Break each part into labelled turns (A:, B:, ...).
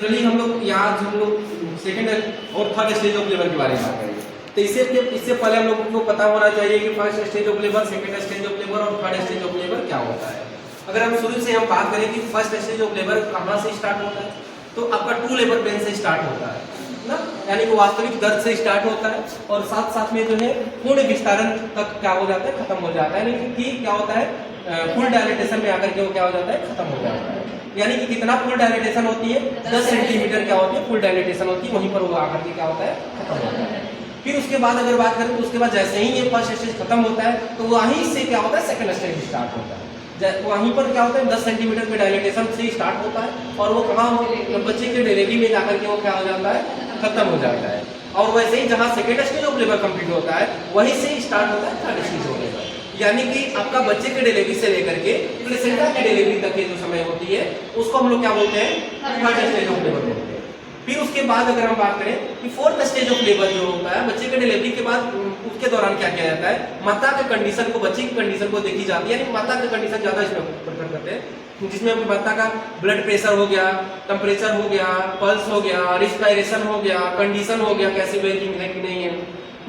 A: चलिए हम लोग यहाँ हम लोग सेकंड और थर्ड स्टेज ऑफ लेबर के बारे में बात करेंगे। तो इससे पहले हम लोगों को पता होना चाहिए कि first stage of labour, second stage of labour और थर्ड स्टेज ऑफ लेबर क्या होता है। अगर हम शुरू से हम बात करें कि फर्स्ट स्टेज ऑफ लेबर कहाँ से स्टार्ट होता है, तो आपका टू लेबर पेन से स्टार्ट होता है ना, यानी कि वास्तविक दर्द से स्टार्ट होता है और साथ साथ में जो है पूर्ण विस्तारण तक क्या हो जाता है, खत्म हो जाता है। यानी कि क्या होता है, फुल डायलेटेशन में आकर के वो क्या हो जाता है, खत्म हो जाता है। यानी कि कितना फुल डायलेटेशन होती है, 10 सेंटीमीटर क्या होती है, फुल डायलेटेशन होती है, वहीं पर वो आकर के क्या होता है, खत्म होता है। फिर उसके बाद अगर बात करें तो उसके बाद जैसे ही ये फर्स्ट स्टेज खत्म होता है तो वहीं से क्या होता है, सेकंड स्टेज स्टार्ट होता है। वहीं पर क्या होता है, 10 सेंटीमीटर पे डायलेटेशन से स्टार्ट होता है और वो कहाँ बच्चे के डिलीवरी में जाकर के वो क्या हो जाता है, खत्म हो जाता है। और वैसे ही जहाँ second stage of labour complete होता है वहीं से स्टार्ट होता है थर्ड स्टेज ऑफ लेबर। यानी कि आपका बच्चे के डिलीवरी से लेकर के प्लेसेंटा की डिलीवरी तक की जो समय होती है उसको हम लोग क्या बोलते हैं, थर्ड स्टेज ऑफ लेबर बोलते हैं। फिर उसके बाद अगर हम बात करें कि फोर्थ स्टेज ऑफ लेबर जो होता है, बच्चे के डिलीवरी के बाद उसके दौरान क्या किया जाता है, माता के कंडीशन को, बच्चे की कंडीशन को देखी जाती है। यानी माता की कंडीशन ज्यादा इसमें प्रेफर करते हैं, जिसमें माता का ब्लड प्रेशर हो गया, टेम्परेचर हो गया, पल्स हो गया, रिस्पायरेशन हो गया, कंडीशन हो गया, कैसी वर्किंग है कि नहीं है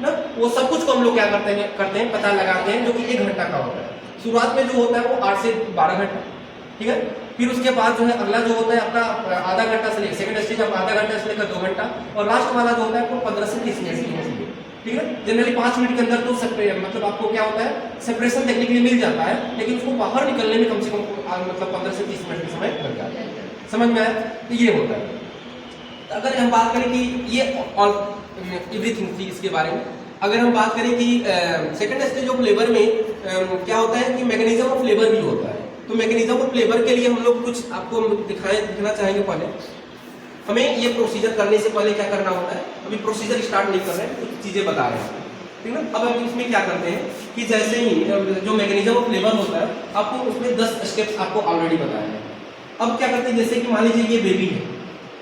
A: ना, वो सब कुछ को हम लोग क्या करते हैं पता लगाते हैं, जो कि 1 घंटा का होता है। शुरुआत में जो होता है वो 8 से 12 घंटा, ठीक है। फिर उसके बाद जो है अगला जो होता है आपका आधा घंटा से लेकर सेकंड स्टेज आप आधा घंटा से लेकर 2 घंटा, और लास्ट वाला जो होता है वो 15 से 30 मिनट की होती है, ठीक है। जनरली 5 मिनट के अंदर तो मतलब आपको क्या होता है, सेपरेशन देखने के लिए मिल जाता है, लेकिन उसको बाहर निकलने में कम से कम मतलब 15 से 30 मिनट का समय लग जाता है। समझ में आया? तो ये होता है। तो अगर हम बात करें कि ये ऑल एवरीथिंग थी इसके बारे में। अगर हम बात करें कि सेकंड स्टेज ऑफ लेबर में क्या होता है कि मैकेनिज्म ऑफ लेबर भी होता है। तो मैकेनिज्म ऑफ लेबर के लिए हम लोग कुछ आपको दिखना चाहेंगे। पहले हमें ये प्रोसीजर करने से पहले क्या करना होता है, अभी प्रोसीजर स्टार्ट नहीं कर रहे हैं, कुछ चीजें बता रहे हैं, ठीक है। अब हम इसमें क्या करते हैं कि जैसे ही जो मैकेनिज्म ऑफ लेबर होता है आपको उसमें 10 स्टेप्स आपको ऑलरेडी बताए हैं। अब क्या करते हैं, जैसे कि मान लीजिए ये बेबी है,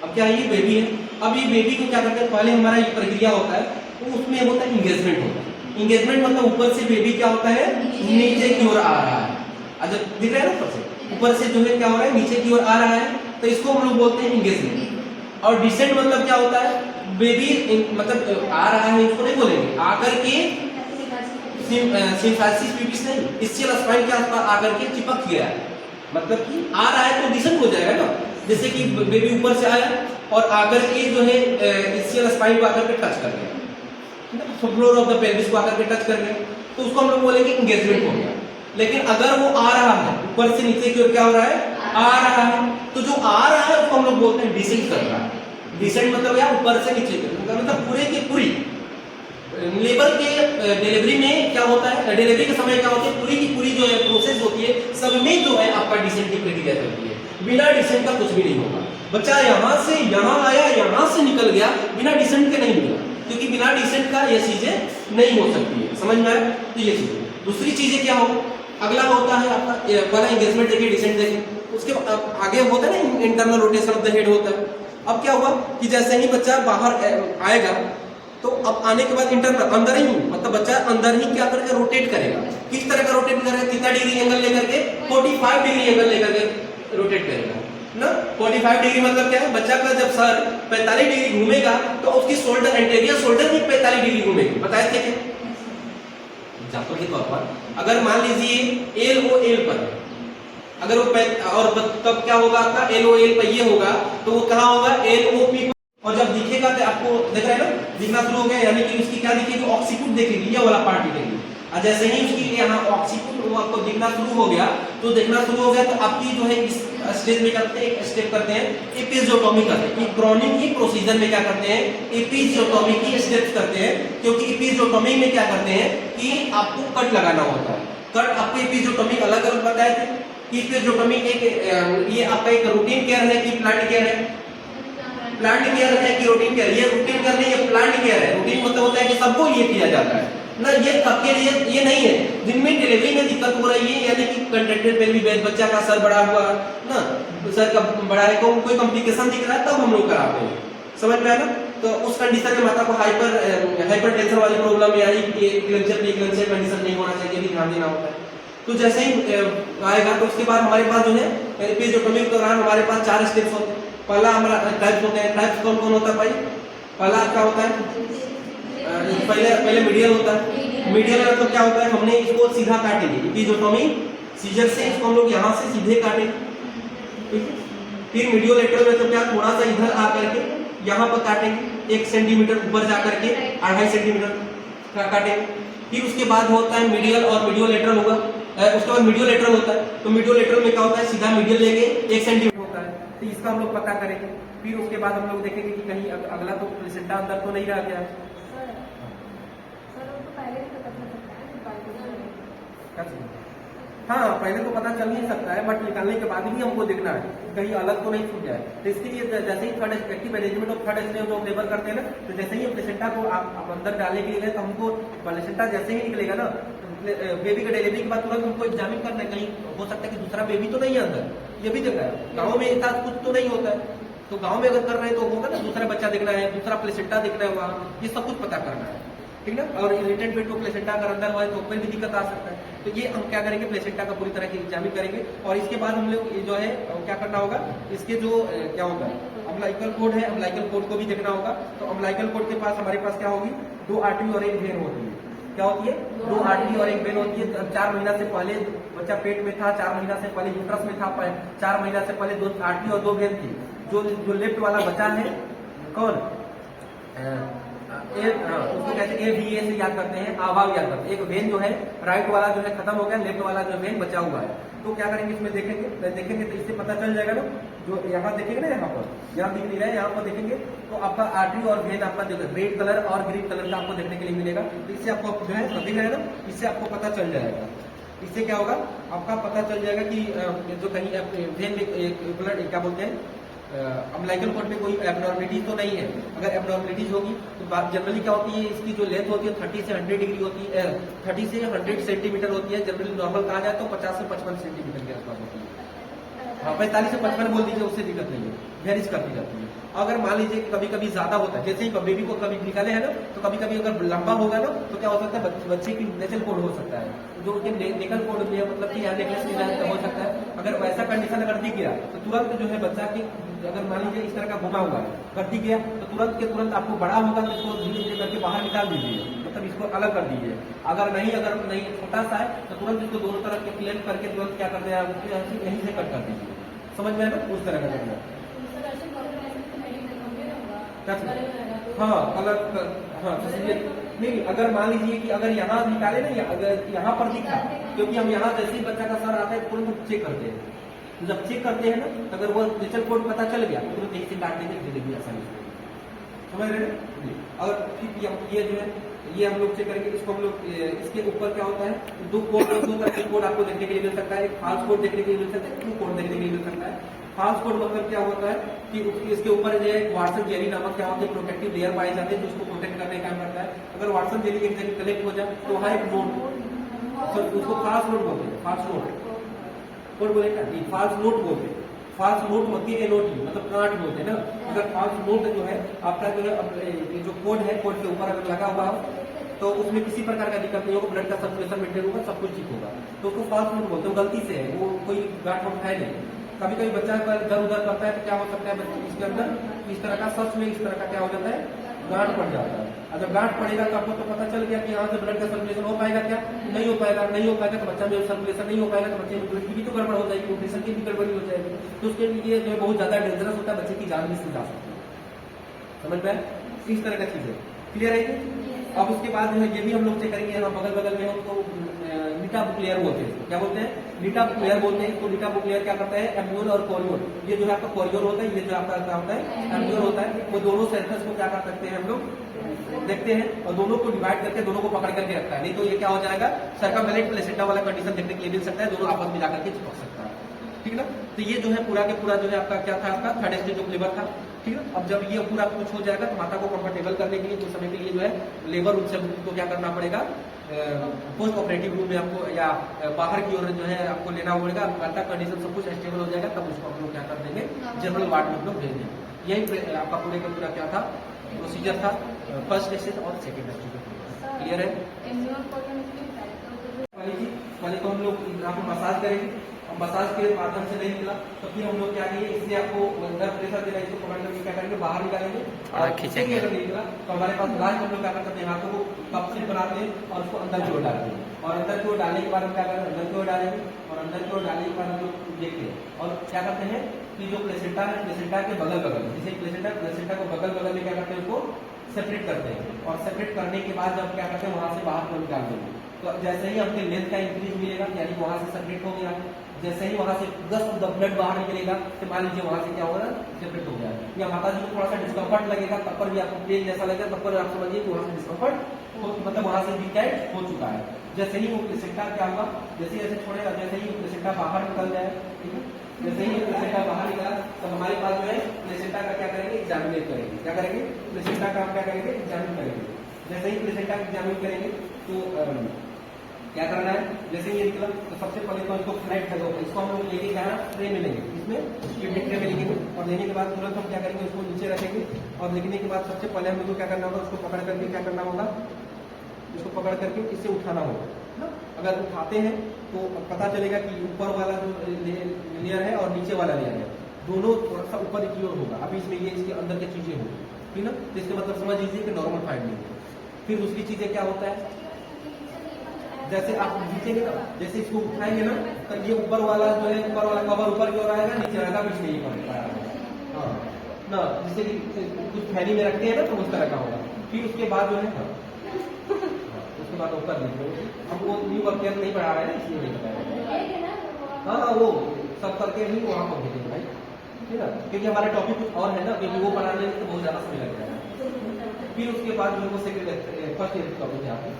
A: अब क्या है, ये बेबी है। अब ये बेबी को क्या करते हैं, पहले हमारा ये प्रक्रिया होता है, तो उसमें होता है इंगेजमेंट होता है। इंगेजमेंट मतलब ऊपर से बेबी क्या होता है, नीचे की ओर आ रहा है। अच्छा दिख रहा है ना, ऊपर से जो है क्या हो रहा है, नीचे की ओर आ रहा है, तो इसको हम लोग बोलते हैं इंगेजमेंट। और डिसेंट मतलब क्या होता है, बेबी मतलब आ रहा है, इसको नहीं बोलेंगे, आकर के सिम्फैसिस प्यूबिस नहीं, इसचियल स्पाइन के आसपास आकर के चिपक गया है, मतलब कि आ रहा है तो डिसेंट हो जाएगा ना। जैसे कि बेबी ऊपर से आया और आकर के जो है इसचियल स्पाइन को आकर के टच कर गया, फ्लोर ऑफ द पेल्विस को आकर के टच कर गया, तो उसको हम लोग बोलेंगे इंगेजमेंट हो गया। लेकिन अगर वो आ रहा है, ऊपर से नीचे की ओर क्या हो रहा है, आ रहा है, तो जो आ रहा है उसको हम लोग बोलते हैं डिसेंट कर रहा है। डिसेंट मतलब या ऊपर से नीचे की, मतलब पूरे की पूरी लेबर के डिलीवरी में क्या होता है, डिलीवरी के समय क्या होती है, पूरी की पूरी जो है प्रोसेस होती है, सब में जो है आपका डिसेंट की प्रक्रिया चलती है। बिना डिसेंट का कुछ भी नहीं होगा। बच्चा यहाँ से यहाँ आया, यहाँ से निकल गया, बिना डिसेंट के नहीं मिला, क्योंकि बिना डिसेंट का ये चीजें नहीं हो सकती है। समझ में आया? तो ये चीजें। दूसरी चीजें क्या हो, अगला होता है आपका पहला इंगेजमेंट देखिए, डिसेंट देखिए, उसके आगे होता है ना internal rotation of the head होता है। अब क्या हुआ कि जैसे ही बच्चा बाहर आएगा, तो अब आने के बाद इंटरनल अंदर ही, मतलब बच्चा अंदर ही क्या करके रोटेट करेगा। किस तरह का रोटेट करेगा, कितना डिग्री एंगल लेकर के, 45 डिग्री एंगल लेकर के रोटेट करेगा ना। 45 डिग्री मतलब क्या है, बच्चा का जब सर 45 डिग्री घूमेगा तो उसकी शोल्डर, एंटीरियर शोल्डर भी 45 डिग्री घूमेगी। बताया थे क्या? एग्जाम्पल के तौर पर अगर मान लीजिए एल ओ एल पर, अगर वो और तब क्या होगा आपका, एल ओ एल पर ये होगा, तो वो कहाँ होगा, एल ओ पी। और जब दिखेगा तो आपको देख रहे हैं ना, दिखना शुरू हो गया, यानी कि उसकी क्या दिखेगी, ऑक्सीपुट दिखेगी, ये वाला पार्ट दिखेगी। और जैसे ही उसकी यहाँ ऑक्सीपुट वो आपको दिखना शुरू हो गया, तो देखना शुरू हो गया, तो आपकी जो है इस स्टेज में करते हैं, एक स्टेप करते हैं एपिजियोटोमी करते हैं। क्रॉनिक की प्रोसीजर में क्या करते हैं, एपिजियोटोमी की स्टेप्स करते हैं, क्योंकि एपिजियोटोमी में क्या करते हैं कि आपको कट लगाना होता है। कट आपको एपिजियोटोमी अलग अलग बताए थे कि एपिजियोटोमी एक ये आपका एक रूटीन केयर है कि प्लांट केयर है, प्लांट केयर है कि रूटीन केयर। ये रूटीन केयर नहीं, ये प्लांट केयर है। रूटीन मतलब होता है कि सबको ये किया जाता है ना, ये सबके लिए ये नहीं है। जिनमें डिलीवरी में दिक्कत हो रही है, यानी कि कंट्रेक्टेड बेबी, बच्चा का सर बड़ा हुआ ना, सर का बड़ा है, कोई कॉम्प्लिकेशन दिख रहा है, तब हम लोग कराते हैं। समझ में आया ना? तो उस कंडीशन में माता को हाइपर टेंशन वाली प्रॉब्लम या प्री-इक्लेम्सिया कंडीशन नहीं होना चाहिए, भी ध्यान देना होता है। तो जैसे ही आएगा तो उसके बाद हमारे पास जो है एपिजियोटोमी के दौरान हमारे पास 4 स्टेप्स होते हैं। पहला हमारा टाइप्स होते हैं। टाइप्स कौन कौन होता है भाई? पहला क्या होता है? पहले मीडियल होता है। मीडियल मतलब क्या होता है? हमने इसको सीधा काटेंगे, इपिज़ोटोमी सीजर से इसको हम लोग यहाँ से सीधे काटेंगे। फिर मीडियोलेटरल में तो क्या, थोड़ा सा इधर आ करके यहाँ पर काटेंगे, 1 सेंटीमीटर ऊपर जा करके 2.5 सेंटीमीटर का काटेंगे। फिर उसके बाद होता है मीडियल और मीडियोलेटरल होगा। उसके बाद मीडियोलेटरल होता है, तो मीडियोलेटरल में क्या होता है? सीधा मीडियल लेंगे, 1 सेंटीमीटर होता है, तो इसका हम लोग पता करेंगे। फिर उसके बाद हम लोग देखेंगे कि कहीं अगला तो प्लेसेंटा अंदर तो नहीं रह गया। हाँ, पहले तो पता चल नहीं सकता है, बट निकालने के बाद भी हमको देखना है कहीं अलग तो नहीं छूट जाए। तो इसके लिए जैसे ही third active management of third stage of labour करते हैं ना, तो जैसे ही प्लेसेंटा को आप अंदर डालने के लिए गए, तो हमको प्लेसेंटा जैसे ही निकलेगा ना, बेबी के डिलीवरी के बाद तुरंत हमको एग्जामिन करना है, कहीं हो सकता है कि दूसरा बेबी तो नहीं है अंदर, ये भी देखना है। गाँव में इतना कुछ तो नहीं होता है, तो गाँव में अगर कर रहे हैं तो होगा ना, दूसरा बच्चा देखना है, दूसरा प्लेसेंटा देखना है वहाँ, ये सब कुछ पता करना है, ठीक है। और रिलेटेड पेट को प्लेसेंटा अगर अंदर हुआ है तो कोई भी दिक्कत आ सकता है। तो ये हम क्या करेंगे, प्लेसेंटा का पूरी तरह की एग्जामिन करेंगे। और इसके बाद हम लोग जो है क्या करना होगा, इसके जो क्या होगा, अम्बिलिकल कोड है, अम्बिलिकल कोड को भी देखना होगा। तो अम्बिलिकल कोड के पास हमारे पास क्या होगी, 2 आर्टरी और 1 वेन होती है। क्या होती है? 2 आर्टरी और 1 वेन होती है। 4 महीना से पहले बच्चा पेट में था, 4 महीना से पहले यूट्रस में था, 4 महीना से पहले 2 आर्टरी और 2 वेन थी। जो लेफ्ट वाला बच्चा है कौन, उसको कहते हैं AVA से याद करते हैं, आभाव याद करते हैं। एक वेन जो है राइट वाला जो है खत्म हो गया, लेफ्ट वाला जो वेन बचा हुआ है। तो क्या करेंगे, इसमें देखेंगे तो इससे पता चल जाएगा ना, जो यहाँ देखेंगे ना, यहाँ दिख नहीं रहा है, यहाँ पर देखेंगे तो आपका आर्टरी और वेन आपका रेड कलर और ग्रीन कलर का आपको देखने के लिए मिलेगा। इससे आपको जो है दिख रहा है ना, इससे आपको पता चल जाएगा। इससे क्या होगा, आपका पता चल जाएगा कि जो कहीं वेन में ब्लड क्या बोलते हैं, अम्बिलिकल कोड में कोई एबनॉर्मलिटीज तो नहीं है। अगर एबनॉर्मलिटीज होगी तो बात जनरली क्या होती है, इसकी जो लेंथ होती है 30 से 100 डिग्री होती है, 30 से 100 सेंटीमीटर होती है। जनरली नॉर्मल कहा जाए तो 50 से 55 सेंटीमीटर के आसपास होती है। हाँ, 45 से 55 बोल दीजिए, उससे दिक्कत नहीं है, वेरीज करती जाती है। अगर मान लीजिए कि कभी कभी ज्यादा होता है, जैसे ही बेबी को कभी निकाले है ना, तो कभी कभी अगर लंबा होगा ना, तो क्या हो सकता है, बच्चे की नेचल कोड हो सकता है, जो नेकल कोड में मतलब कि यहाँ नेकलेस हो सकता है। अगर वैसा कंडीशन अगर दिख गया तो तुरंत जो है बच्चा की, अगर मान लीजिए इस तरह का घुमा हुआ है, कर दिख गया तो तुरंत के तुरंत आपको बड़ा होगा तो इसको धीरे धीरे करके बाहर निकाल दीजिए, मतलब इसको अलग कर दीजिए। अगर नहीं छोटा सा है तो तुरंत इसको दोनों तरफ के क्लियर करके तुरंत क्या कर दिया, यहीं से कट कर दीजिए। समझ में है ना, उस तरह का करना। हाँ, अलग, हाँ नहीं, अगर मान लीजिए कि अगर यहाँ निकाले ना, अगर यहाँ पर दिखा, क्योंकि हम यहाँ जैसे ही बच्चा का सर आता है तुरंत चेक करते हैं, जब चेक करते हैं ना, अगर वो नेचर कोड पता चल गया तो तुरंत यहीं से काट देंगे, डिलीवरी आसानी से। समझ रहे हैं। और ये जो है ये हम लोग चेक करेंगे। इसको हम लोग इसके ऊपर क्या होता है, 2 तरह के कोड आपको देखने के लिए मिल सकता है। एक फॉल्स कोड देखने के लिए मिल सकता है, 2 कोड देखने के लिए मिल सकता है। फॉल्स कोड मतलब क्या होता है कि इसके ऊपर जो है वाटसन जेली नामक क्या होते हैं, प्रोटेक्टिव लेयर पाए जाते हैं, जो उसको प्रोटेक्ट करने का काम करता है। अगर वाटसन जेली एक जगह कलेक्ट हो जाए तो वहाँ एक नोट, उसको फॉल्स नोट बोलते हैं, फॉल्स नोट कोड बोलेगा, फॉल्स नोट बोलते हैं। फॉल्स नोट होती है NOT, मतलब कांट बोलते हैं ना। अगर फॉल्स नोट जो है आपका जो है जो कोड है, कोड के ऊपर अगर लगा हुआ हो तो उसमें किसी प्रकार का दिक्कत नहीं होगा, ब्लड का सर्कुलेशन मेंटेन होगा, सब कुछ ठीक होगा, तो उसको फॉल्स नोट बोलते हैं। गलती से है, वो कोई गांठ वाठ है नहीं। कभी कभी बच्चा इधर उधर करता है तो क्या हो सकता है, इसके अंदर इस तरह का सच में इस तरह का क्या हो जाता है, गांठ पड़ जाता है। और जब गांठ पड़ेगा तो आपको तो पता चल गया कि यहाँ से ब्लड का सर्कुलेशन हो पाएगा, क्या नहीं हो पाएगा, तो बच्चा में सर्कुलेशन नहीं हो पाएगा, तो बच्चे में ब्लड की भी तो गड़बड़ हो जाएगी, न्यूट्रिशन की भी गड़बड़ी हो जाएगी, तो उसके लिए जो है बहुत ज्यादा डेंजरस होता है, बच्चे की जान भी जा सकती है। समझ में इस तरह का चीज है, क्लियर है। अब उसके बाद जो है ये भी हम लोग चेक करेंगे, यहाँ बगल में हो तो नीटा बुक लेयर बोलते हैं, क्या बोलते हैं, नीटा बुक लेयर बोलते हैं। तो नीटा बुक लेयर क्या करता है, एम्ब्यूल और कोरियोल, ये जो है आपका कोरियोल होता है, ये जो आपका क्या होता है, एम्ब्यूल होता है। वो दोनों सेंसर्स को क्या कर सकते हैं हम लोग देखते हैं, और दोनों को डिवाइड करके दोनों को पकड़ करके रखता है, नहीं तो ये क्या हो जाएगा, सर्कमवेलेंट प्लेसेंटा वाला कंडीशन देखने के लिए मिल सकता है, दोनों आपस में जाकर के चिपक सकता है, ठीक ना। तो ये जो है पूरा के पूरा जो है आपका क्या था, आपका थर्ड स्टेज ऑफ लेबर था, ठीक है। अब जब ये पूरा कुछ हो जाएगा तो माता को कंफर्टेबल करने के लिए कुछ समय के लिए जो है लेबर रूम से को क्या करना पड़ेगा, पोस्ट ऑपरेटिव रूम में आपको या बाहर की ओर जो है आपको लेना पड़ेगा। माता कंडीशन सब कुछ स्टेबल हो जाएगा तब उसको हम लोग क्या कर देंगे, जनरल वार्ड में हम लोग भेज देंगे। यही आपका पूरे का पूरा क्या था, प्रोसीजर था, फर्स्ट स्टेज और सेकेंड स्टेज। क्लियर है। पहले को हम लोग यहाँ पर मसाज करेंगे। मसाज के माध्यम से नहीं निकला तो फिर हम लोग क्या करेंगे, इससे आपको अंदर प्रेशर देना, इसको पकड़ करके क्या करेंगे, बाहर निकालेंगे और खींचेंगे। अगर नहीं निकला तो हमारे पास लास्ट हम लोग क्या करते हैं, हाथों को कप से बनाते हैं और उसको अंदर की ओर डालते हैं, और अंदर की ओर डालने के बाद हम क्या करते हैं, अंदर की ओर डालेंगे, और अंदर की ओर डालने के बाद हम लोग देखते हैं और क्या करते हैं कि जो प्लेसेंटा है, प्लेसेंटा के बगल बगल, जैसे प्लेसेंटा को बगल बगल में क्या करते हैं, उसको सेपरेट करते हैं, और सेपरेट करने के बाद जब क्या करते हैं, वहां से बाहर को निकाल देंगे। तो जैसे ही हमके लेंथ का इंक्रीज मिलेगा, यानी वहां से सेपरेट हो गया, जैसे ही वहां से 10 ऑफ द ब्लड बाहर निकलेगा तो मान लीजिए वहां से क्या होगा, सेपरेट हो गया, या माता जी को थोड़ा सा डिस्कम्फर्ट लगेगा, तब पर भी आपको पेन जैसा लगेगा, तब पर आप समझिए कि वहां से डिस्कम्फर्ट मतलब वहां से डिटैच हो चुका है। जैसे ही वो प्लेसेंटा क्या होगा, जैसे जैसे छोड़ेगा, जैसे ही प्लेसेंटा बाहर निकल जाए, ठीक है, जैसे ही प्लेसेंटा बाहर निकला तो हमारे पास जो है प्लेसेंटा का क्या करेंगे, एग्जामिनेट करेंगे, क्या करेंगे, प्लेसेंटा का हम क्या करेंगे, एग्जामिन करेंगे। जैसे ही प्लेसेंटा का एग्जामिन करेंगे तो क्या करना है, जैसे ये निकला तो सबसे पहले तो इसको फ्लैट जगह पर इसको हम लोग लेके क्या ट्रे में लेंगे, इसमें क्यूबिक ट्रे में लेंगे, और लेने के बाद तुरंत हम क्या करेंगे, उसको नीचे रखेंगे, और लिखने के बाद सबसे पहले हम लोग को क्या करना होगा, उसको पकड़ करके क्या करना होगा, इसको पकड़ करके इससे उठाना होगा। अगर उठाते हैं तो पता चलेगा कि ऊपर वाला जो लेयर है और नीचे वाला लेयर है, दोनों थोड़ा सा ऊपर की ओर होगा। अभी इसमें ये इसके अंदर की चीजें होंगी, ठीक है, तो इसका मतलब समझ लीजिए कि नॉर्मल फाइंडिंग है। फिर उसकी चीजें क्या होता है, जैसे आप खींचेंगे ना, जैसे इसको उठाएंगे ना, तो ये ऊपर वाला जो है, ऊपर वाला कवर ऊपर की ओर आएगा, नीचे आएगा, बीच में ये पड़ेगा, हाँ ना, जैसे कि कुछ थैली में रखते हैं ना, तो उस तरह का होगा। फिर उसके बाद जो है उसके बाद ऊपर लिखो, अब वो न्यू वर्क नहीं पढ़ा रहे हैं इसलिए नहीं बताया, हाँ वो सब करके ही वहाँ पर भेजेंगे भाई, ठीक है, क्योंकि हमारा टॉपिक कुछ और है ना, क्योंकि वो पढ़ाने में तो बहुत ज्यादा समय लग जाएगा। फिर उसके बाद जो वो सेकंड फर्स्ट ईयर टॉपिक है आपको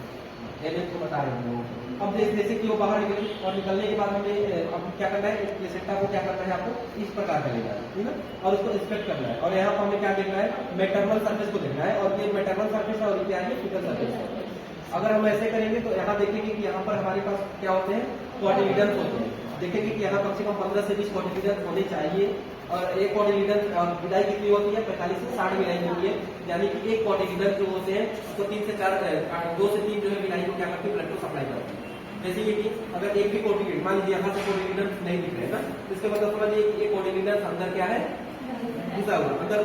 A: को बता रहे हैं। अब जैसे कि वो बाहर निकले और निकलने के बाद हमें अब क्या करना है, प्लेसेंटा को क्या करना है, आपको इस प्रकार का लेना है, ठीक है, और उसको इंस्पेक्ट करना है, और यहाँ पर हमें क्या देखना है, मैटरनल सरफेस को देखना है, और ये मैटरनल सरफेस और क्या है, फीटल सरफेस। अगर हम ऐसे करेंगे तो यहाँ देखेंगे कि यहाँ पर हमारे पास क्या होते हैं, कोटिलिडन्स होते हैं, देखेंगे कि यहाँ कम से कम 15 से 20 कोटिलिडन्स होने चाहिए, और एक कोटिलिडन और विदाई कितनी होती है, 45 से 60 विदाई होती है, यानी कि एक कोटिलिडन जो होते हैं तो 3 से 4 2 से 3 जो है विदाई को क्या करते हैं, ब्लड को सप्लाई करते हैं। जैसे ये कि अगर एक भी कोटिलिडन मान लीजिए यहाँ से कोटिलिडन नहीं दिख रहे ना, इसके मतलब समझिए एक कोटिलिडन अंदर क्या है, घुसा हुआ, अंदर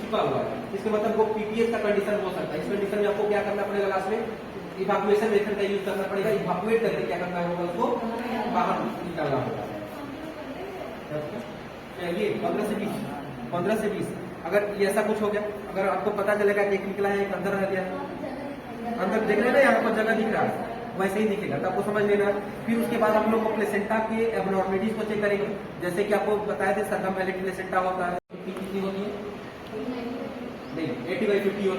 A: छिपा हुआ है, इसके मतलब वो पीपीएस का कंडीशन हो सकता है। इस कंडीशन में आपको क्या करना पड़ेगा, लास्ट में इवैक्यूएशन मेथड का यूज करना पड़ेगा, इवैक्यूएट करके क्या करना होगा, उसको बाहर निकालना होगा। ये 15 से 20 अगर ये ऐसा कुछ हो गया, अगर आपको पता चलेगा कि एक निकला है, एक अंदर रह गया, अंदर देख रहे ना, यहाँ पर जगह दिख रहा है, वैसे ही दिखेगा, तो आपको समझ लेना। फिर उसके बाद हम लोग को प्लेसेंटा के एबनॉर्मलिटीज को चेक करेंगे, जैसे कि आपको बताया था सर्कमवैलिड प्लेसेंटा होता है, कितनी होती है, नहीं 80/50 होती है,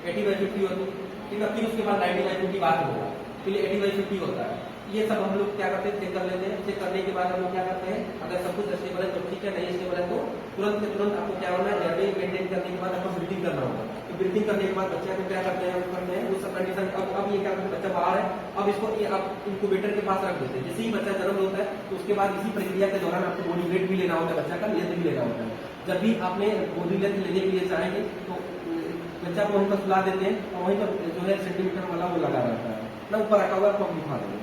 A: 80/50 होती है, ठीक है। फिर उसके बाद 90/50 बात होगा, फिर 80/50 होता है। ये सब हम लोग क्या करते हैं, चेक कर लेते हैं। चेक करने के बाद हम लोग क्या करते हैं, अगर सब कुछ स्टेबल है तो ठीक है, नहीं स्टेबल है तो तुरंत के तुरंत आपको क्या होना है, जर्नी मेंटेन करने के बाद आपको ब्रीथिंग करना होगा। तो ब्रीथिंग करने के बाद बच्चे को क्या करते हैं, उस कंडीशन अब ये क्या करते हैं, बच्चा बाहर है, अब इसको आप इंक्यूबेटर के पास रख देते हैं। जैसे ही बच्चा जन्म होता है तो उसके बाद इसी प्रक्रिया के दौरान आपको बॉडी वेट भी लेना होता है, बच्चा का लेंथ भी लेना होता है। जब भी आपने बॉडी लेंथ लेने के लिए चाहेंगे तो बच्चा को वहीं पर सुला देते हैं, और वहीं पर जो है सेंटीमीटर वाला वो लगा रहता है ना, ऊपर रखा हुआ है, दिखा देंगे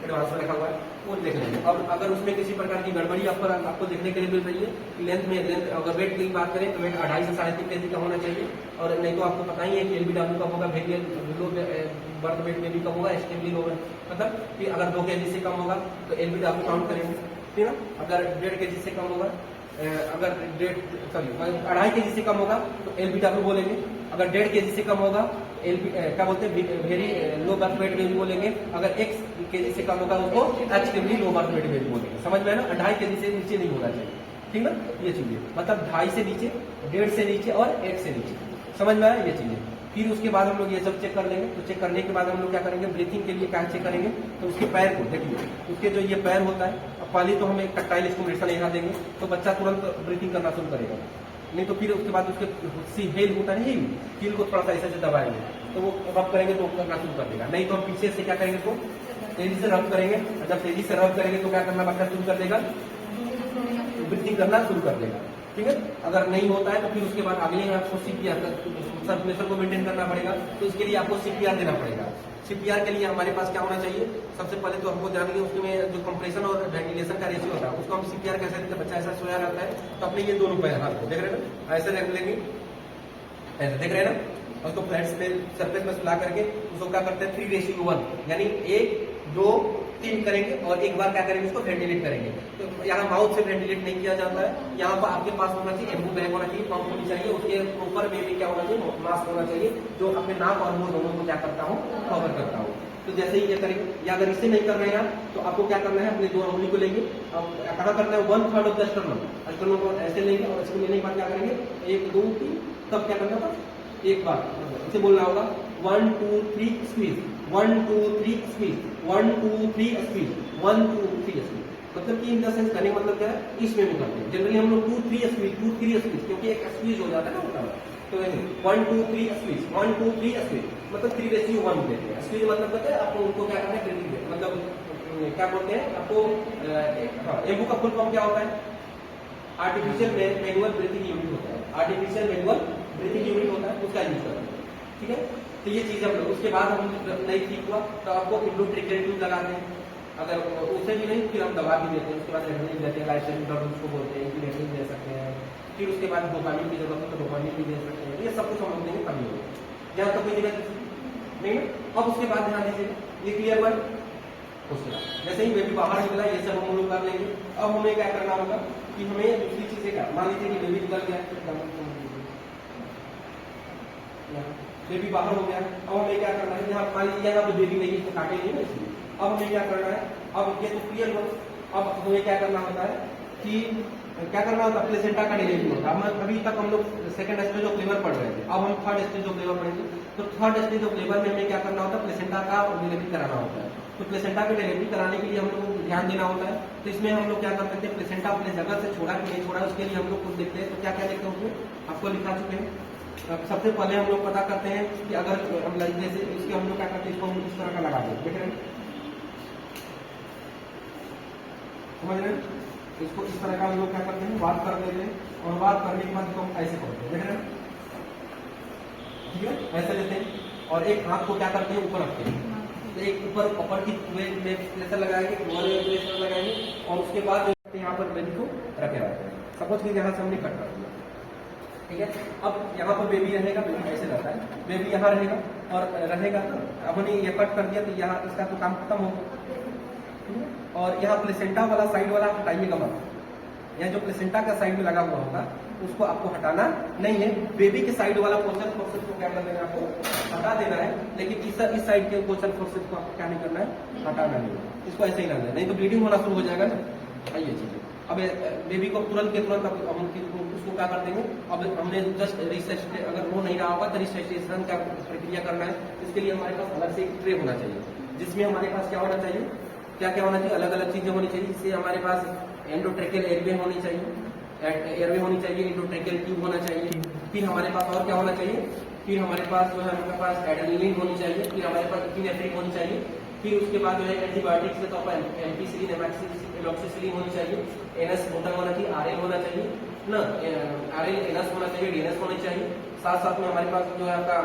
A: एडवांस में रखा हुआ है, वो देख लेंगे। अब अगर उसमें किसी प्रकार की गड़बड़ी आपको देखने के लिए मिल रही है, लेंथ अगर वेट की बात करें तो वेट 2.5 से 3.5 kg का होना चाहिए, और नहीं तो आपको पता ही है कि एलबीडब्ल्यू कम होगा, लो बर्थ वेट में भी कम होगा, एसटीबी होगा, मतलब कि अगर 2 kg से कम होगा तो एलबीडब्ल्यू काउंट करेंगे, ठीक है। अगर 1.5 kg से कम होगा, अगर 2.5 kg से कम होगा तो एलबीडब्ल्यू बोलेंगे, अगर 1.5 kg से कम होगा क्या बोलते हैं, very low birth weight baby बोलेंगे, अगर 1 kg से कम होगा उसको extremely low birth weight baby बोलेंगे। समझ में है ना, 2.5 kg से नीचे नहीं होना चाहिए, ठीक ना, ये चीजें मतलब 2.5 से नीचे, 1.5 से नीचे और 1 से नीचे, समझ में आया ये चीजें। फिर उसके बाद हम लोग ये सब चेक कर लेंगे। तो चेक करने के बाद हम लोग क्या करेंगे, ब्रीथिंग के लिए क्या चेक करेंगे, तो उसके पैर को देखिए, उसके जो ये पैर होता है, अब पहले तो हम एक टक्टाइल स्टिमुलेशन यहाँ देंगे तो बच्चा तुरंत ब्रीथिंग करना शुरू करेगा, नहीं तो फिर उसके बाद उसके सी हेल होता है, हील को थोड़ा सा ऐसे से दबाएंगे तो वो रब करेंगे तो करना शुरू कर देगा, नहीं तो हम पीछे से क्या करेंगे, तो तेजी से रब करेंगे, जब तेजी से रब करेंगे तो क्या करना बच्चा शुरू कर देगा, ब्रीथिंग करना शुरू कर देगा। ठीक है। अगर नहीं होता है तो फिर उसके बाद अगले आपको सीपीआर सर्कुलेशन को मेंटेन करना पड़ेगा, तो इसके लिए आपको सीपीआर देना पड़ेगा। सीपीआर के लिए हमारे पास क्या होना चाहिए, सबसे पहले तो हमको जानेंगे उसमें जो कंप्रेशन और वेंटिलेशन का रेशियो होता है उसको हम सीपीआर कैसे देते हैं। बच्चा ऐसा सोया रहता है तो अपने ये दोनों पैर हाथ को देख रहे हैं ना, ऐसे रख लेंगे, ऐसे देख रहे हैं ना, उसको फ्लैट पे सरफेस में सुला करके उसको क्या करते हैं 3:1 यानी 1 2 3 करेंगे और एक बार क्या करेंगे उसको वेंटिलेट करेंगे। तो यहाँ माउथ से वेंटिलेट नहीं किया जाता है, यहाँ पर आपके पास होना चाहिए एम्बू बैग होना चाहिए, पंप होनी चाहिए, उसके ऊपर में भी क्या होना चाहिए मास्क होना चाहिए जो अपने नाक और मुंह दोनों को क्या करता हूँ कवर करता हूँ। तो जैसे ही ये करेंगे, या अगर इसे नहीं कर रहे हैं तो आपको क्या करना है, अपनी 2 उंगली को लेंगे, कहाँ करना है 1/3 ऑफ द स्टर्नम को ऐसे लेंगे और इसको लेने के बाद क्या करेंगे 1 2 3 तब क्या करना था एक बार इसे बोलना होगा 1 2 3 स्क्वीज 1 2 3 स्क्वीज 1 2 3 स्क्वीज 1 2 3 स्क्वीज। मतलब कि इन द सेंस करने का मतलब क्या है, इसमें भी करते हैं जनरली हम लोग 2 3 स्क्वीज 2 3 स्क्वीज क्योंकि एक स्क्वीज हो जाता है ना होता है। तो 1 2 3 स्क्वीज 1 2 3 स्क्वीज मतलब 3:1 देते हैं। स्क्वीज मतलब कहते हैं आपको उनको क्या करना है ब्रीथिंग, मतलब क्या बोलते हैं आपको एम्बू का फुल फॉर्म क्या होता है, आर्टिफिशियल मैनुअल ब्रीथिंग यूनिट होता है, आर्टिफिशियल मैनुअल ब्रीथिंग यूनिट होता है उसका यूज करते हैं। ठीक है, तो ये चीज हम लोग उसके बाद हम नहीं ठीक हुआ तो आपको इंडोट्रेकियल ट्यूब लगाते हैं, अगर उससे भी नहीं फिर हम दवा भी देते हैं, उसके बाद रेडमिन देते हैं, लाइफ ड्रग उसको बोलते हैं कि रेडमिन दे सकते हैं, फिर उसके बाद डोपामिन की जरूरत है तो डोपामिन भी दे सकते हैं। ये सब कुछ हम लोग देंगे कमी होगी जहाँ तक कोई दिक्कत नहीं। अब उसके बाद ध्यान दीजिए ये क्लियर हुआ। उसके बाद जैसे ही बेबी बाहर निकला ये सब हम लोग कर लेंगे। अब हमें क्या करना होगा कि हमें दूसरी चीजें क्या, मान लीजिए कि बेबी निकल गया, बेबी बाहर हो गया, अब हमें क्या करना है, यहाँ मान लीजिए यहाँ पे बेबी नहीं इसको काटे नहीं है इसलिए अब हमें क्या करना है, अब ये तो क्लियर हो। अब हमें क्या करना होता है कि क्या करना होता है, प्लेसेंटा का डिलीवरी होता है। अभी तक हम लोग सेकंड स्टेज ऑफ लेबर पढ़ रहे थे, अब हम थर्ड स्टेज ऑफ लेबर पढ़ेंगे। तो थर्ड स्टेज ऑफ लेबर में हमें क्या करना होता है, प्लेसेंटा का डिलीवरी कराना होता है। तो प्लेसेंटा की डिलीवरी कराने के लिए हम लोग को ध्यान देना होता है। तो इसमें हम लोग क्या करते थे, प्लेसेंटा अपने जगह से छोड़ा कि नहीं छोड़ा उसके लिए हम लोग कुछ देखते हैं। तो क्या क्या देखते हैं उसमें आपको लिखा चुके हैं। सबसे पहले हम लोग पता करते हैं कि अगर हम जैसे इसके हम लोग क्या करते हैं, इसको हम इस तरह का लगा दें, देख रहे हैं, समझ रहे हैं, इसको इस तरह का हम लोग क्या करते हैं बात कर देते हैं और बात करने के बाद इसको हम ऐसे करते हैं, देख रहे हैं, ठीक है, ऐसे लेते हैं और एक हाथ को क्या करते हैं ऊपर रखते हैं। तो एक ऊपर की प्रेशर लगाएंगे, प्रेशर लगाएंगे और उसके बाद यहाँ पर बेबी को रखे रहते हैं। सपोज कि यहाँ से हमने कट कर दिया, ठीक है। अब यहाँ पर बेबी रहेगा, बेबी ऐसे रहता है, बेबी यहाँ रहेगा और रहेगा। अब हमने ये कट कर दिया तो यहाँ इसका तो काम खत्म होगा। और यहाँ प्लेसेंटा वाला साइड वाला हटाइएगा मत, यहाँ जो प्लेसेंटा का साइड में लगा हुआ होगा उसको आपको हटाना नहीं है। बेबी के साइड वाला पोर्शन को क्या कर देना है, आपको हटा देना है। लेकिन इस साइड के पोर्शन को आपको क्या नहीं करना है, हटाना नहीं है। इसको ऐसे ही रहना है, नहीं तो ब्लीडिंग होना शुरू हो जाएगा ना। ये चीज अब बेबी को तुरंत के तुरंत हम उसको क्या कर देंगे। अब हमने जस्ट रिसर्च अगर वो नहीं रहा होगा तो रिसर्चेशन का प्रक्रिया करना है। इसके लिए हमारे पास अलग से एक ट्रे होना चाहिए जिसमें हमारे पास क्या होना चाहिए, क्या क्या होना चाहिए, अलग अलग चीजें होनी चाहिए। जिससे हमारे पास एंडोट्रेकियल एयरवे होनी चाहिए, एंडोट्रेकियल ट्यूब होना चाहिए। फिर हमारे पास और क्या होना चाहिए, फिर हमारे पास जो है हमारे पास एड्रेनलिन होनी चाहिए, फिर हमारे पास इपिनेफ्रिन होनी चाहिए। फिर उसके बाद जो है एंटीबायोटिक्स के तौर पर एम्पिसिलिन, एमॉक्सिसिलिन होनी चाहिए, एनएस मोटर होना चाहिए, आरएल होना चाहिए ना, आरएल एनएस होना चाहिए, डीएनएस होनी चाहिए। साथ साथ में हमारे पास जो है आपका